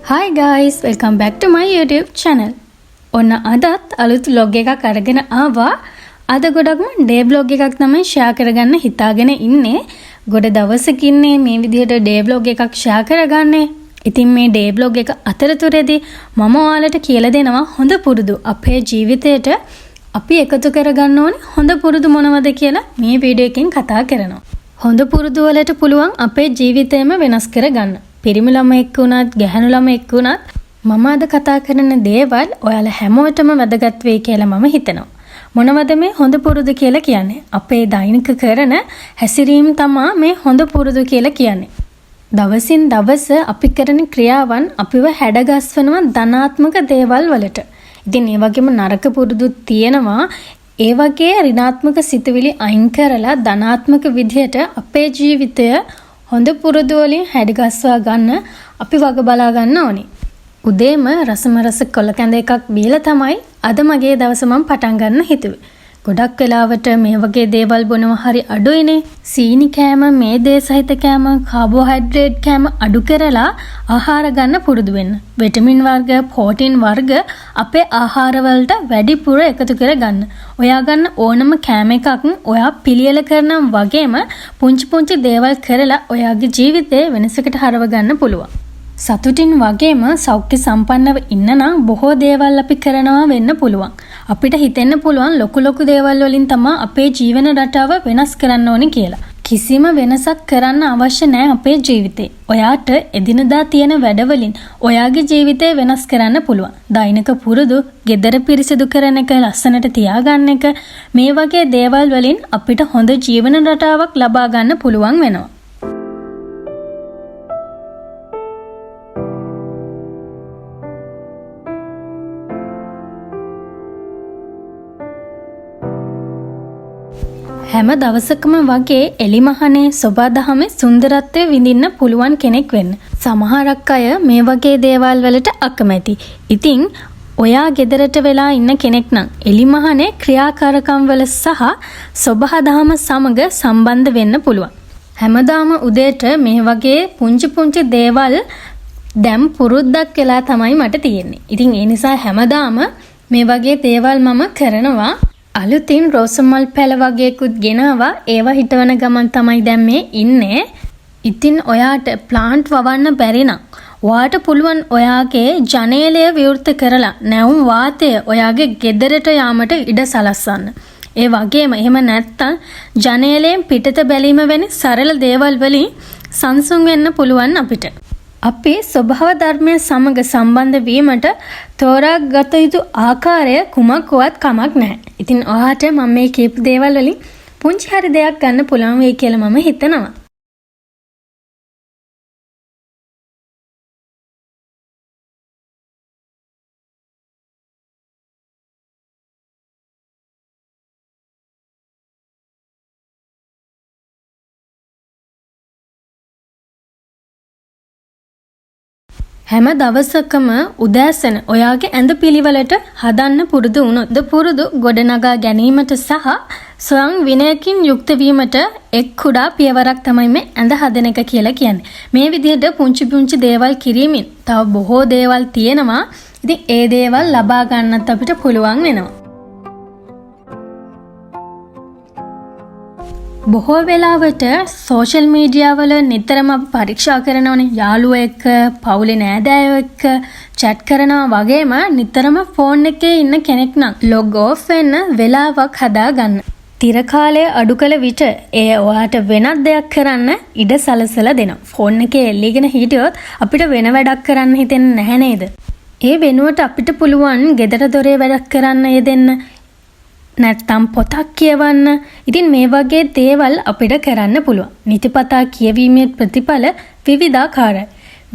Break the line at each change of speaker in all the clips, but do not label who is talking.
Hi guys, welcome back to my YouTube channel. ඔන්න අදත් අලුත් vlog එකක් අරගෙන ආවා. අද ගොඩක්ම day vlog එකක් තමයි share කරගන්න හිතාගෙන ඉන්නේ. ගොඩ දවසකින් මේ විදිහට day vlog එකක් share කරගන්නේ. ඉතින් මේ day vlog එක අතරතුරේදී මම ඔයාලට කියලා දෙනවා හොඳ පුරුදු අපේ ජීවිතේට අපි එකතු කරගන්න ඕනේ හොඳ පුරුදු මොනවද කියලා මේ වීඩියෝ එකෙන් කතා කරනවා. හොඳ පුරුදු වලට පුළුවන් අපේ ජීවිතේම වෙනස් කරගන්න. පිරිමි ළමෙක් වුණත් ගැහැණු ළමෙක් වුණත් මම අද කතා කරන දේවල් ඔයාලා හැමෝටම වැදගත් වෙයි කියලා මම හිතනවා. මොනවද මේ හොඳ පුරුදු කියලා කියන්නේ? අපේ දෛනික කරන හැසිරීම තමයි මේ හොඳ පුරුදු කියලා කියන්නේ. දවසින් දවස අපි කරන ක්‍රියාවන් අපිව හැඩගස්වනවා ධනාත්මක දේවල් වලට. ඉතින් ඒ වගේම නරක පුරුදුත් තියෙනවා. ඒ වගේ ඍණාත්මක සිතුවිලි අයින් කරලා ධනාත්මක විදිහට අපේ ජීවිතය හොඳ පුරුදු වලින් හැඩගස්වා ගන්න අපි වග බලා ගන්න ඕනේ. උදේම රසමරස කොළ කැඳ එකක් බීලා තමයි අද මගේ දවස මම පටන් ගන්න හිතුවේ. ගොඩක් වෙලාවට මේ වගේ දේවල් බොනවා හරි අඩුයිනේ. සීනි කෑම, මේදේ සහිත කෑම, කාබෝහයිඩ්‍රේට් කෑම අඩු කරලා ආහාර ගන්න පුරුදු වෙන්න. විටමින් වර්ග, ප්‍රෝටීන් වර්ග අපේ ආහාර වලට වැඩිපුර එකතු කර ගන්න. ඔයා ගන්න ඕනම කෑම එකක් ඔයා පිළියෙල කරනම් වගේම පුංචි පුංචි දේවල් කරලා ඔයාගේ ජීවිතේ වෙනසකට හරව ගන්න පුළුවන්. සතුටින් වගේම සෞඛ්‍ය සම්පන්නව ඉන්න නම් බොහෝ දේවල් අපි කරනවා වෙන්න පුළුවන්. අපිට හිතෙන්න පුළුවන් ලොකු දේවල් වලින් තමයි අපේ ජීවන රටාව වෙනස් කරන්න ඕනේ කියලා. කිසිම වෙනසක් කරන්න අවශ්‍ය නැහැ අපේ ජීවිතේ. ඔයාට එදිනදා තියෙන වැඩවලින් ඔයාගේ ජීවිතේ වෙනස් කරන්න පුළුවන්. දෛනික පුරුදු, ගෙදර පිරිසිදු කරන එක, ලස්සනට තියාගන්න එක මේ වගේ දේවල් වලින් අපිට හොඳ ජීවන රටාවක් ලබා ගන්න පුළුවන් වෙනවා. හැම දවසකම වගේ එලිමහනේ සොබාදහමේ සුන්දරත්වය විඳින්න පුළුවන් කෙනෙක් වෙන්න. සමහරක් අය මේ වගේ දේවල් වලට අකමැති. ඉතින් ඔයා ගෙදරට වෙලා ඉන්න කෙනෙක් නම් එලිමහනේ ක්‍රියාකාරකම් වල සහ සොබාදහම සමග සම්බන්ධ වෙන්න පුළුවන්. හැමදාම උදේට මේ වගේ පුංචි දේවල් දැන් පුරුද්දක් වෙලා තමයි මට තියෙන්නේ. ඉතින් ඒ නිසා හැමදාම මේ වගේ දේවල් මම කරනවා. අලුතින් රෝසමල් පැල වගේකුත් ගෙනාවා. ඒවා හිටවන ගමන් තමයි දැන් මේ ඉන්නේ. ඉතින් ඔයාට ප්ලාන්ට් වවන්න බැරි නම් ඔයාට පුළුවන් ඔයාගේ ජනේලය විවෘත කරලා නැවුම් වාතය ඔයාගේ ගෙදරට යාමට ඉඩ සලස්වන්න. ඒ වගේම එහෙම නැත්තම් ජනේලයෙන් පිටත බැලීම වැනි සරල දේවල් වලින් සංසුන් වෙන්න පුළුවන් අපිට. අපි ස්වභාව ධර්මය සමග සම්බන්ධ වීමට තෝරාගත යුතු ආකාරය කුමක්වත් කමක් නැහැ. ඉතින් ඔයාට මම මේ කියපු දේවල් වලින් පුංචි හරි දෙයක් ගන්න පුළුවන් වෙයි කියලා මම හිතනවා. හැම දවසකම උදෑසන ඔයාගේ ඇඳ පිළිවෙලට හදන්න පුරුදු වුණොත් පුරුදු ගොඩනගා ගැනීමට සහ ස්වයං විනයකින් යුක්ත වීමට එක් කුඩා පියවරක් තමයි මේ ඇඳ හදන එක කියලා කියන්නේ. මේ විදිහට පුංචි දේවල් කිරීමෙන් තව බොහෝ දේවල් තියෙනවා. ඉතින් ඒ දේවල් ලබා ගන්නත් අපිට පුළුවන් වෙනවා. බොහෝ වෙලාවට සෝෂල් මීඩියා වල නිතරම අපි පරීක්ෂා කරනවනේ. යාළුවෝ එක්ක, පවුලේ නෑදෑයෝ එක්ක chat කරනවා වගේම නිතරම ෆෝන් එකේ ඉන්න කෙනෙක් නම් log off වෙන්න වෙලාවක් හදා ගන්න. තිර කාලය අඩු කළ විට ඒ ඔයාට වෙනත් දෙයක් කරන්න ඉඩ සලසලා දෙනවා. ෆෝන් එකේ එල්ලීගෙන හිටියොත් අපිට වෙන වැඩක් කරන්න හිතෙන්නේ නැහැ නේද? ඒ වෙනුවට අපිට පුළුවන් ගෙදර දොරේ වැඩක් කරන්න යෙදෙන්න. නැත්තම් පොතක් කියවන්න. ඉතින් මේ වගේ දේවල් අපිට කරන්න පුළුවන්. නිතිපතා කියවීමේ ප්‍රතිඵල විවිධාකාරයි.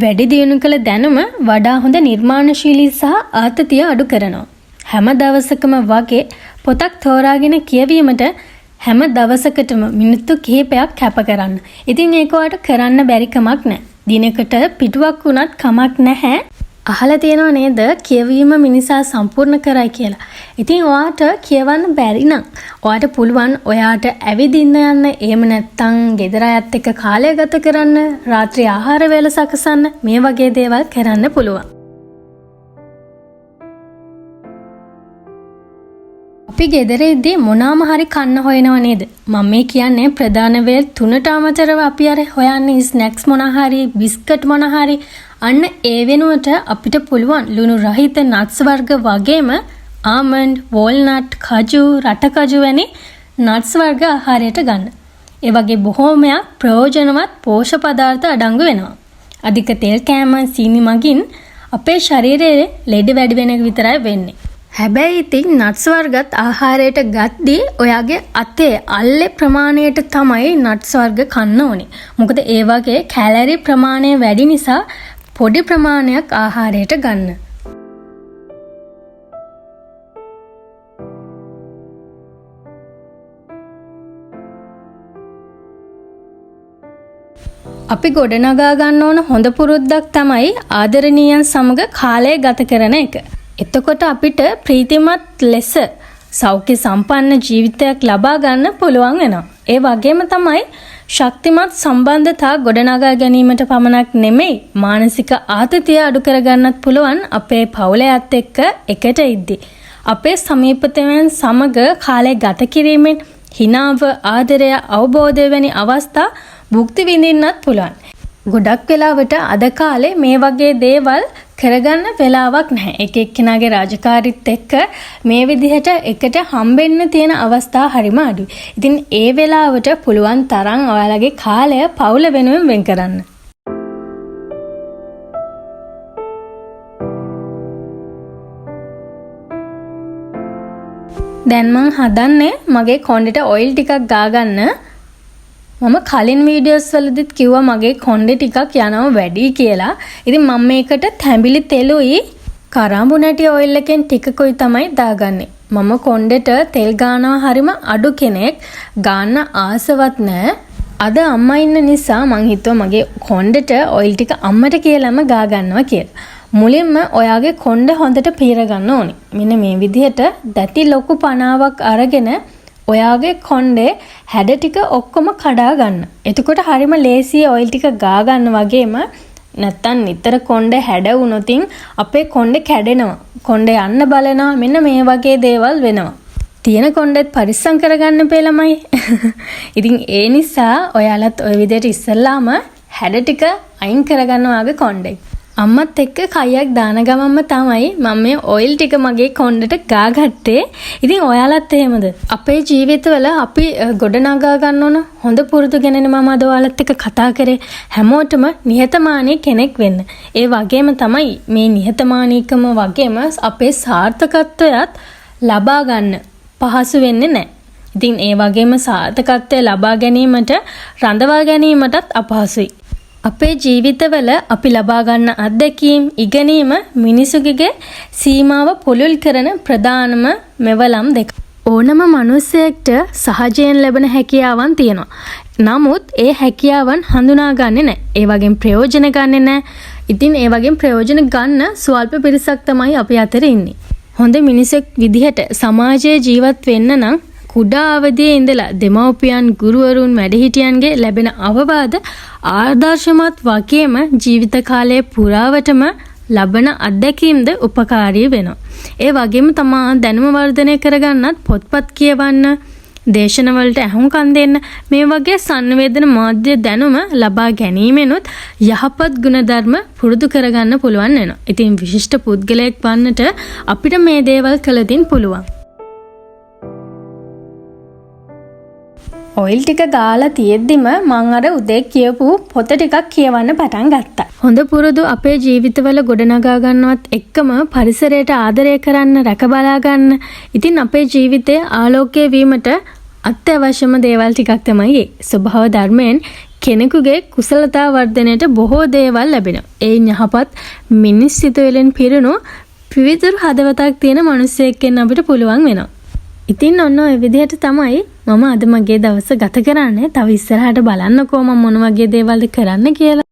වැඩි දියුණු කළ දැනුම වඩා හොඳ නිර්මාණශීලී සහ ආතතිය අඩු කරනවා. හැම දවසකම වගේ පොතක් තෝරාගෙන කියවීමට හැම දවසකටම මිනිත්තු කිහිපයක් කැප කරන්න. ඉතින් ඒක ඔයාලට කරන්න බැරි කමක් නැහැ. දිනකට පිටුවක් වුණත් කමක් නැහැ. අහලා තියෙනව නේද කියවීම මිනිසා සම්පූර්ණ කරයි කියලා. ඉතින් ඔයාට කියවන්න බැරි නම් ඔයාට පුළුවන් ඔයාට ඇවිදින්න යන්න, එහෙම නැත්නම් ගෙදර අයත් එක්ක කාලය ගත කරන්න, රාත්‍රී ආහාර වේල සකසන්න, මේ වගේ දේවල් කරන්න පුළුවන්. අපි ගෙදර ඉද්දී මොනවාම හරි කන්න හොයනව නේද? මම මේ කියන්නේ ප්‍රධාන වේල් 3ට අමතරව අපි අර හොයන්නේ ස්නැක්ස් මොනවා හරි, බිස්කට් මොනවා හරි. අන්න ඒ වෙනුවට අපිට පුළුවන් ලුණු රහිත නට්ස් වර්ග වගේම ආමන්ඩ්, වෝල්නට්, කජු, රට කජු වැනි නට්ස් වර්ග ආහාරයට ගන්න. ඒ වගේ බොහෝමයක් ප්‍රයෝජනවත් පෝෂක පදාර්ථ අඩංගු වෙනවා. අධික තෙල් කෑම, සීනි මගින් අපේ ශරීරයේ ලෙඩ වැඩි වෙන එක විතරයි වෙන්නේ. හැබැයි ඉතින් නට්ස් වර්ගත් ආහාරයට ගද්දී ඔයාගේ අතේ අල්ලේ ප්‍රමාණයට තමයි නට්ස් වර්ග කන්න ඕනේ. මොකද ඒ වගේ කැලරි ප්‍රමාණය වැඩි නිසා පොඩි ප්‍රමාණයක් ආහාරයට ගන්න. අපි ගොඩනගා ගන්න ඕන හොඳ පුරුද්දක් තමයි ආදරණීයන් සමග කාලය ගත කරන එක. එතකොට අපිට ප්‍රීතිමත් ලෙස සෞඛ්‍ය සම්පන්න ජීවිතයක් ලබා ගන්න පුළුවන් වෙනවා. ඒ වගේම තමයි ශක්තිමත් සම්බන්ධතා ගොඩනගා ගැනීමට පමණක් නෙමෙයි මානසික ආතතිය අඩු කරගන්නත් පුළුවන් අපේ පවුලයත් එක්ක එකට ඉද්දි. අපේ සමීපතයන් සමග කාලය ගත කිරීමෙන් හිනාව, ආදරය, අවබෝධය වැනි අවස්ථා භුක්ති විඳින්නත් පුළුවන්. ගොඩක් වෙලාවට අද කාලේ මේ වගේ දේවල් කරගන්න වෙලාවක් නැහැ. එක එක්කෙනාගේ රාජකාරීත් එක්ක මේ විදිහට එකට හම්බෙන්න තියෙන අවස්ථා හරිම අඩුයි. ඉතින් ඒ වෙලාවට පුළුවන් තරම් ඔයාලගේ කාලය පවුල වෙනුවෙන් වෙන් කරන්න. දැන් මං හදන්නේ මගේ කොණ්ඩෙට ඔයිල් ටිකක් ගාගන්න. මම කලින් වීඩියෝස් වලදීත් කිව්වා මගේ කොණ්ඩේ ටිකක් යනවා වැඩි කියලා. ඉතින් මම මේකට තැඹිලි තෙලුයි කරාඹු නැටි ඔයිල් එකෙන් ටිකකුයි තමයි දාගන්නේ. මම කොණ්ඩෙට තෙල් ගානවා හරිම අඩු කෙනෙක්. ගාන්න ආසවත් නැහැ. අද අම්මා ඉන්න නිසා මං හිතුවා මගේ කොණ්ඩෙට ඔයිල් ටික අම්මට කියලාම ගා ගන්නවා කියලා. මුලින්ම ඔයාගේ කොණ්ඩ හොඳට පීර ගන්න ඕනේ. මෙන්න මේ විදිහට දැටි ලොකු පනාවක් අරගෙන ඔයාගේ කොණ්ඩේ හැඩ ටික ඔක්කොම කඩා ගන්න. එතකොට හරිම ලේසියි ඔයිල් ටික ගා ගන්න වගේම නැත්තම් නිතර කොණ්ඩේ හැඩ වුණොතින් අපේ කොණ්ඩේ කැඩෙනවා. කොණ්ඩේ යන්න බලනවා. මෙන්න මේ වගේ දේවල් වෙනවා. තියෙන කොණ්ඩෙත් පරිස්සම් කරගන්න පේ ළමයි. ඉතින් ඒ නිසා ඔයාලත් ওই විදිහට ඉස්සල්ලාම හැඩ ටික අයින් කරගන්න ඔයාගේ කොණ්ඩේ. අම්මත් එක්ක කයියක් දාන ගමන්ම තමයි මම මේ ඔයිල් ටික මගේ කොණ්ඩට ගාගත්තේ. ඉතින් ඔයාලත් එහෙමද? අපේ ජීවිතවල අපි ගොඩනගා ගන්න ඕන හොඳ පුරුදු ගැන මම අද ඔයාලත් එක්ක කතා කරේ. හැමෝටම නිහතමානී කෙනෙක් වෙන්න. ඒ වගේම තමයි මේ නිහතමානීකම වගේම අපේ සාර්ථකත්වයත් ලබා ගන්න පහසු වෙන්නේ නැහැ. ඉතින් ඒ වගේම සාර්ථකත්වය ලබා ගැනීමට රඳවා ගැනීමටත් අපහසුයි. අපේ ජීවිතවල අපි ලබා ගන්න අත්දැකීම්, ඉගෙනීම මිනිසුගේ සීමාව පුළුල් කරන ප්‍රධානම මෙවලම් දෙක. ඕනම මිනිසෙක්ට සහජයෙන් ලැබෙන හැකියාවන් තියෙනවා. නමුත් ඒ හැකියාවන් හඳුනාගන්නේ නැහැ. ඒ වගේම ප්‍රයෝජන ගන්නෙ නැහැ. ඉතින් ඒ වගේම ප්‍රයෝජන ගන්න ස්වල්ප පිරිසක් තමයි අපි අතර ඉන්නේ. හොඳ මිනිසෙක් විදිහට සමාජයේ ජීවත් වෙන්න නම් කුඩා අවදියේ ඉඳලා දෙමව්පියන්, ගුරුවරුන්, වැඩිහිටියන්ගේ ලැබෙන අවවාද ආදර්ශමත් වගේම ජීවිත කාලයේ පුරාවටම ලබන අත්දැකීම්ද උපකාරී වෙනවා. ඒ වගේම තමා දැනුම වර්ධනය කරගන්නත් පොත්පත් කියවන්න, දේශනවලට ඇහුම්කන් දෙන්න, මේ වගේ සංවේදන මාධ්‍ය දැනුම ලබා ගැනීමෙනුත් යහපත් ගුණධර්ම පුරුදු කරගන්න පුළුවන් වෙනවා. ඉතින් විශිෂ්ට පුද්ගලයෙක් වන්නට අපිට මේ දේවල් කළදින් පුළුවන්. ඔයිල් ටික ගාලා තියෙද්දිම මං අර උදේ කියපු පොත ටිකක් කියවන්න පටන් ගත්තා. හොඳ පුරුදු අපේ ජීවිතවල ගොඩනගා ගන්නවත් එක්කම පරිසරයට ආදරය කරන්න, රැක බලා ගන්න. ඉතින් අපේ ජීවිතයේ ආලෝකය වීමට අත්‍යවශ්‍යම දේවල් ටිකක් තමයි ඒ. ස්වභාව ධර්මයෙන් කෙනෙකුගේ කුසලතා වර්ධනයට බොහෝ දේවල් ලැබෙනවා. ඒ යහපත් මිනිස් සිතුවිල්ලෙන් පිරුණු පිවිතුරු හදවතක් තියෙන මිනිසෙක් වෙන්න අපිට පුළුවන් වෙනවා. ඉතින් ඔන්න ඔය විදිහට තමයි මම අද මගේ දවස ගත කරන්නේ. තව ඉස්සරහට බලන්නකෝ මම මොන වගේ දේවල්ද කරන්න කියලා.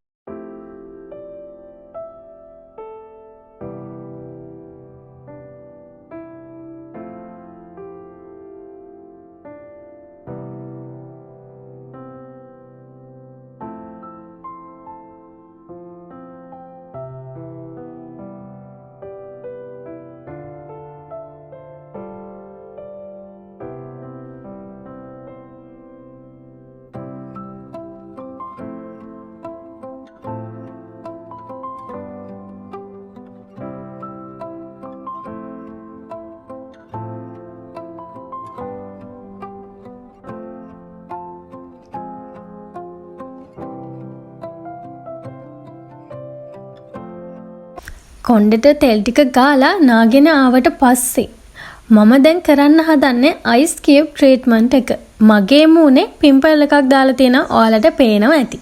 කොණ්ඩෙට තෙල් ටික ගාලා නාගෙන ආවට පස්සේ මම දැන් කරන්න හදන්නේ අයිස් කියුබ් ට්‍රීට්මන්ට් එක. මගේ මූණේ පිම්පල් එකක් දාලා තියෙනවා ඔයාලට පේනවා ඇති.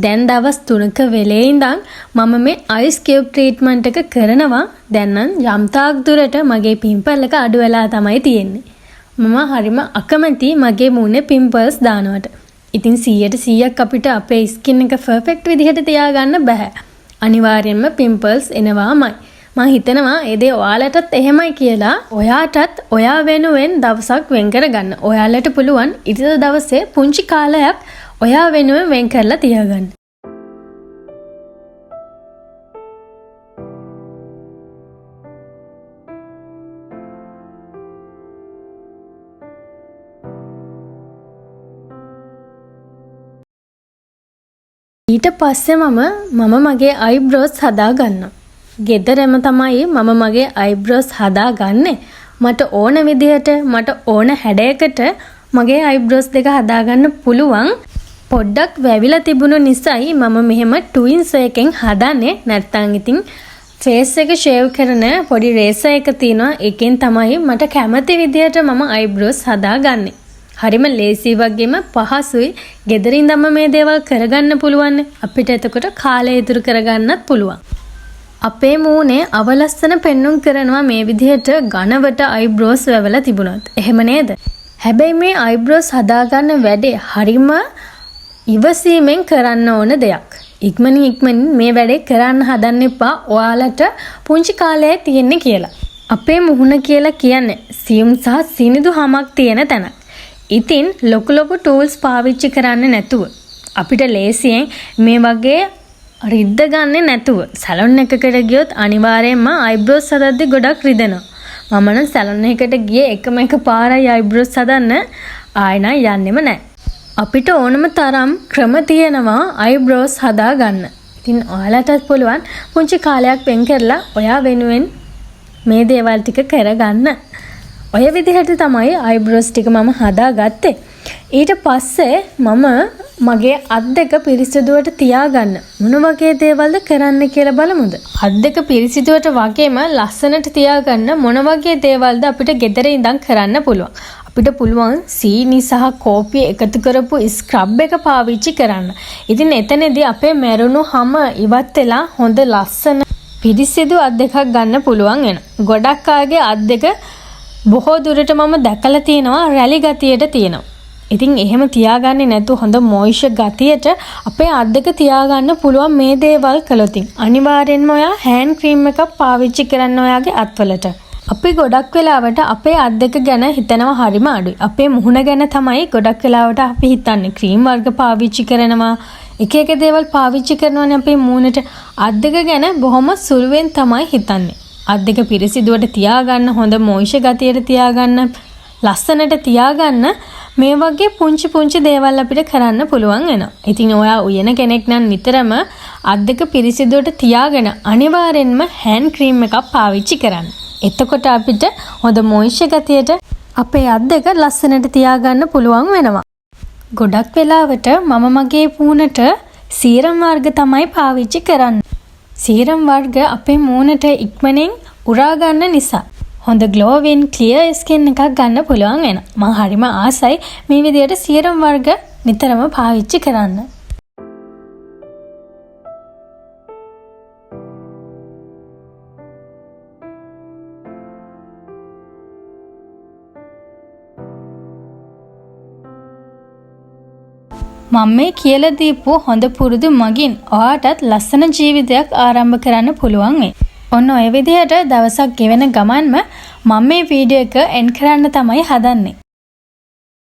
දැන් දවස් 3ක වෙලේ ඉඳන් මම මේ අයිස් කියුබ් ට්‍රීට්මන්ට් එක කරනවා. දැන් නම් යම් තාක් දුරට මගේ පිම්පල් එක අඩු වෙලා තමයි තියෙන්නේ. මම හරිම අකමැති මගේ මූණේ පිම්පල්ස් දානවට. ඉතින් 100% අපිට අපේ ස්කින් එක පර්ෆෙක්ට් විදිහට තියාගන්න බෑ. අනිවාර්යෙන්ම පිම්පල්ස් එනවාමයි. මම හිතනවා ඒ දේ ඔයාලටත් එහෙමයි කියලා. ඔයාටත් ඔයා වෙනුවෙන් දවසක් වෙන් කරගන්න. ඔයාලට පුළුවන් ඉරිදා දවසේ පුංචි කාලයක් ඔයා වෙනුවෙන් වෙන් කරලා තියාගන්න. ඊට පස්සේ මම මගේ අයිබ්‍රෝස් හදා ගන්නවා. ගෙදරම තමයි මම මගේ අයිබ්‍රෝස් හදා ගන්නෙ. මට ඕන විදිහට මට ඕන හැඩයකට මගේ අයිබ්‍රෝස් දෙක හදා ගන්න පුළුවන්. පොඩ්ඩක් වැවිලා තිබුණු නිසායි මම මෙහෙම ට්වින්ස් එකෙන් හදන්නේ. නැත්තම් ඉතින් ෆේස් එක ෂේව් කරන පොඩි රේසර් එක තියෙනවා. ඒකෙන් තමයි මට කැමති විදිහට මම අයිබ්‍රෝස් හදාගන්නේ. හරිම ලේසි වගේම පහසුයි. ගෙදරින් ඉඳන්ම මේ දේවල් කරගන්න පුළුවන්. අපිට එතකොට කාලය ඉතුරු කරගන්නත් පුළුවන්. අපේ මූණේ අවලස්සන පෙන්නුම් කරනවා මේ විදිහට ඝනවට අයිබ්‍රෝස් වැවලා තිබුණොත්. එහෙම නේද? හැබැයි මේ අයිබ්‍රෝස් හදාගන්න වැඩේ හරිම ඉවසීමෙන් කරන්න ඕන දෙයක්. ඉක්මනින් මේ වැඩේ කරන්න හදන්න එපා. ඔයාලට පුංචි කාලයේ තියෙන්නේ කියලා. අපේ මුහුණ කියලා කියන්නේ සියුම් සහ සිනිඳු හමක් තියෙන තැනක්. ඉතින් ලොකු ටූල්ස් පාවිච්චි කරන්න නැතුව අපිට ලේසියෙන් මේ වගේ රිද්ද ගන්නේ නැතුව සැලොන් එකකට ගියොත් අනිවාර්යයෙන්ම අයිබ්‍රෝස් හදද්දි ගොඩක් රිදෙනවා. මම නම් සැලොන් එකකට ගියේ එකම එක පාරයි අයිබ්‍රෝස් හදන්න. ආයෙ නම් යන්නෙම නැහැ. අපිට ඕනම තරම් ක්‍රම තියෙනවා අයිබ්‍රෝස් හදා ගන්න. ඉතින් ඔයාලටත් පුළුවන් පුංචි කාලයක් වෙන් කරලා ඔයා වෙනුවෙන් මේ දේවල් ටික කරගන්න. ඔය විදිහට තමයි අයිබ්‍රෝස් ටික මම හදාගත්තේ. ඊට පස්සේ මම මගේ අත් දෙක පිරිසිදුවට තියාගන්න මොන වගේ දේවල්ද කරන්න කියලා බලමුද? අත් දෙක පිරිසිදුවට වගේම ලස්සනට තියාගන්න මොන වගේ දේවල්ද අපිට ගෙදර ඉඳන් කරන්න පුළුවන්. අපිට පුළුවන් සීනි සහ කෝපි එකතු කරපු ස්ක්‍රබ් එක පාවිච්චි කරන්න. ඉතින් එතනදී අපේ මැරුණු හැම ඉවත් වෙලා හොඳ ලස්සන පිරිසිදු අත් දෙකක් ගන්න පුළුවන් වෙන. ගොඩක් අයගේ අත් දෙක බොහෝ දුරට මම දැකලා තියෙනවා රැලි ගතියට තියෙනවා. ඉතින් එහෙම තියාගන්නේ නැතු හොඳ මොයිස්චර් ගතියට අපේ අත් දෙක තියාගන්න පුළුවන් මේ දේවල් කළොත්. අනිවාර්යෙන්ම ඔයා හෑන්ඩ් ක්‍රීම් එකක් පාවිච්චි කරන්න ඔයාගේ අත්වලට. අපි ගොඩක් වෙලාවට අපේ අත් දෙක ගැන හිතනවා හරිම අඩුයි. අපේ මුහුණ ගැන තමයි ගොඩක් වෙලාවට අපි හිතන්නේ. ක්‍රීම් වර්ග පාවිච්චි කරනවා, එක එක දේවල් පාවිච්චි කරනවානේ අපේ මූණට. අත් දෙක ගැන බොහොම සුළුවෙන් තමයි හිතන්නේ. අත් දෙක පිරිසිදුවට තියාගන්න, හොඳ මොයිස්චර් ගතියට තියාගන්න, ලස්සනට තියාගන්න මේ වගේ පුංචි දේවල් අපිට කරන්න පුළුවන් වෙනවා. ඉතින් ඔයා උයන කෙනෙක් නම් නිතරම අත් දෙක පිරිසිදුවට තියාගෙන අනිවාර්යෙන්ම හෑන්ඩ් ක්‍රීම් එකක් පාවිච්චි කරන්න. එතකොට අපිට හොඳ මොයිස්චර් ගතියට අපේ අත් දෙක ලස්සනට තියාගන්න පුළුවන් වෙනවා. ගොඩක් වෙලාවට මම මගේ මූණට සීරම් වර්ග තමයි පාවිච්චි කරන්නේ. සීරම් වර්ග අපේ මූණට ඉක්මනින් උරා ගන්න නිසා හොඳ ග්ලෝවින් ක්ලියර් ස්කින් එකක් ගන්න පුළුවන් වෙනවා. මම හරිම ආසයි මේ විදිහට සීරම් වර්ග නිතරම පාවිච්චි කරන්න. මම මේ කියලා දීපු හොඳ පුරුදු මගින් ඔයාටත් ලස්සන ජීවිතයක් ආරම්භ කරන්න පුළුවන් වෙයි. ඔන්න ඔය විදිහට දවසක් ගෙවෙන ගමන්ම මම මේ වීඩියෝ එක එන්ඩ් කරන්න තමයි හදන්නේ.